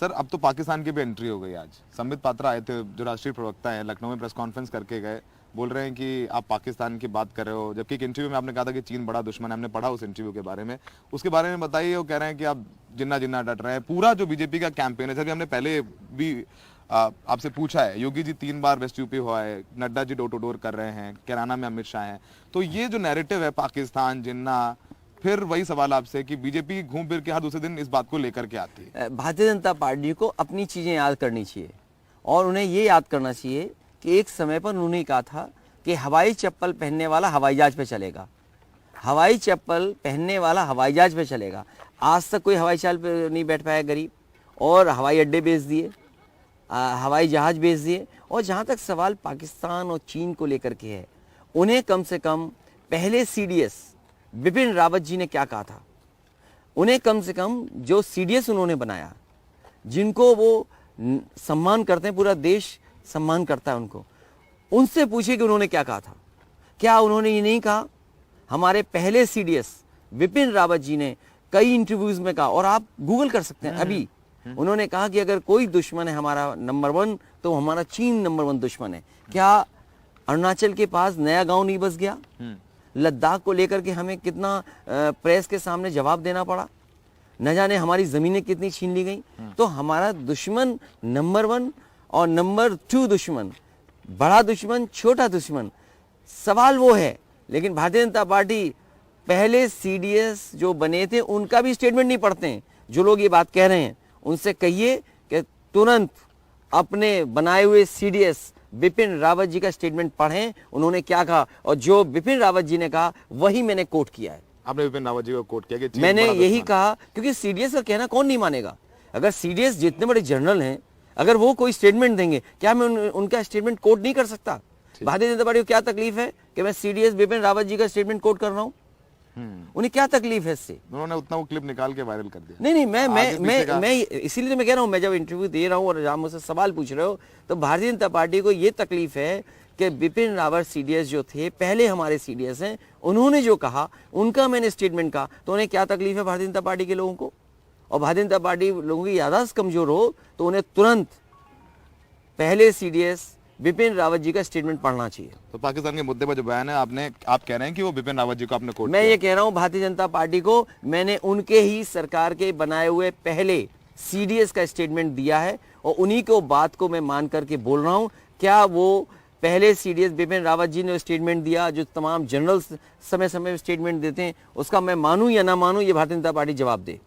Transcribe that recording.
Sir अब तो पाकिस्तान की भी एंट्री हो गई आज। संबित पात्रा आए थे, जो राष्ट्रीय प्रवक्ता हैं, लखनऊ में प्रेस कॉन्फ्रेंस करके गए, बोल रहे हैं कि आप पाकिस्तान की बात कर रहे हो, जबकि एक इंटरव्यू में आपने कहा था कि चीन बड़ा दुश्मन है। हमने पढ़ा उस इंटरव्यू के बारे में, उसके बारे में बताइए। वो कह रहे हैं कि आप जिन्ना जिन्ना डट रहे हैं। पूरा जो बीजेपी का कैंपेन है, सर हमने पहले भी आपसे पूछा है, योगी जी 3 बार वेस्ट यूपी हुआ है, Nadda ji door to door कर रहे हैं, कैराना में अमित शाह हैं, तो ये जो नैरेटिव है पाकिस्तान जिन्ना, फिर वही सवाल आपसे कि बीजेपी घूम फिर के हर दूसरे दिन इस बात को लेकर के आती है। भारतीय जनता पार्टी को अपनी चीजें याद करनी चाहिए और उन्हें ये याद करना चाहिए कि एक समय पर उन्होंने कहा था कि हवाई चप्पल पहनने वाला हवाई जहाज पे चलेगा, हवाई चप्पल पहनने वाला हवाई जहाज पे चलेगा। आज तक कोई हवाई जहाज पे नहीं बैठ पाया गरीब, और हवाई अड्डे बेच दिए, हवाई जहाज बेच दिए। और जहाँ तक सवाल पाकिस्तान और चीन को लेकर के है, उन्हें कम से कम पहले सीडीएस बिपिन रावत जी ने क्या कहा था, उन्हें कम से कम जो सीडीएस उन्होंने बनाया, जिनको वो सम्मान करते हैं, पूरा देश सम्मान करता है उनको, उनसे पूछिए कि उन्होंने क्या कहा था। क्या उन्होंने ये नहीं कहा? हमारे पहले सीडीएस बिपिन रावत जी ने कई इंटरव्यूज में कहा, और आप गूगल कर सकते हैं अभी, उन्होंने कहा कि अगर कोई दुश्मन है हमारा नंबर 1 तो हमारा चीन नंबर 1 दुश्मन है। क्या अरुणाचल के पास नया गांव नहीं बस गया? लद्दाख को लेकर के हमें कितना प्रेस के सामने जवाब देना पड़ा, न जाने हमारी जमीनें कितनी छीन ली गई। तो हमारा दुश्मन नंबर 1 और नंबर 2 दुश्मन, बड़ा दुश्मन, छोटा दुश्मन, सवाल वो है। लेकिन भारतीय जनता पार्टी पहले सीडीएस जो बने थे उनका भी स्टेटमेंट नहीं पढ़ते हैं। जो लोग ये बात कह रहे हैं उनसे कहिए कि तुरंत अपने बनाए हुए सीडीएस बिपिन रावत जी का स्टेटमेंट पढ़ें, उन्होंने क्या कहा, और जो बिपिन रावत जी ने कहा वही मैंने कोट किया है। आपने बिपिन रावत जी को कोट किया कि मैंने यही कहा, क्योंकि सीडीएस का कहना कौन नहीं मानेगा। अगर सीडीएस जितने बड़े जनरल हैं, अगर वो कोई स्टेटमेंट देंगे, क्या मैं उनका स्टेटमेंट कोट नहीं कर सकता? भारतीय जनता पार्टी को क्या तकलीफ है कि मैं सीडीएस बिपिन रावत जी का स्टेटमेंट कोट कर रहा हूँ? उन्हें क्या तकलीफ है इससे? उन्होंने उतना वो क्लिप निकाल के वायरल कर दिया। नहीं, मैं इसीलिए तो मैं कह रहा हूँ, मैं जब इंटरव्यू दे रहा हूँ और आप मुझसे सवाल पूछ रहे हो, तो भारतीय जनता पार्टी को ये तकलीफ है कि बिपिन रावत सीडीएस जो थे, पहले हमारे सीडीएस हैं, उन्होंने जो कहा, उनका मैंने स्टेटमेंट कहा, तो उन्हें क्या तकलीफ है भारतीय जनता पार्टी के लोगों को? और भारतीय जनता पार्टी लोगों की याददाश्त कमजोर हो तो उन्हें तुरंत पहले सीडीएस बिपिन रावत जी का स्टेटमेंट पढ़ना चाहिए। तो पाकिस्तान के मुद्दे पर जो बयान है, आप कह रहे हैं कि वो बिपिन रावत जी को आपने कोट मैं किया। ये कह रहा हूं भारतीय जनता पार्टी को, मैंने उनके ही सरकार के बनाए हुए पहले सीडीएस का स्टेटमेंट दिया है और उन्हीं को बात को मैं मान करके बोल रहा हूं। क्या वो पहले सीडीएस बिपिन रावत जी ने स्टेटमेंट दिया, जो तमाम जनरल समय समय स्टेटमेंट देते हैं, उसका मैं मानूं या ना मानूं, ये भारतीय जनता पार्टी जवाब दे।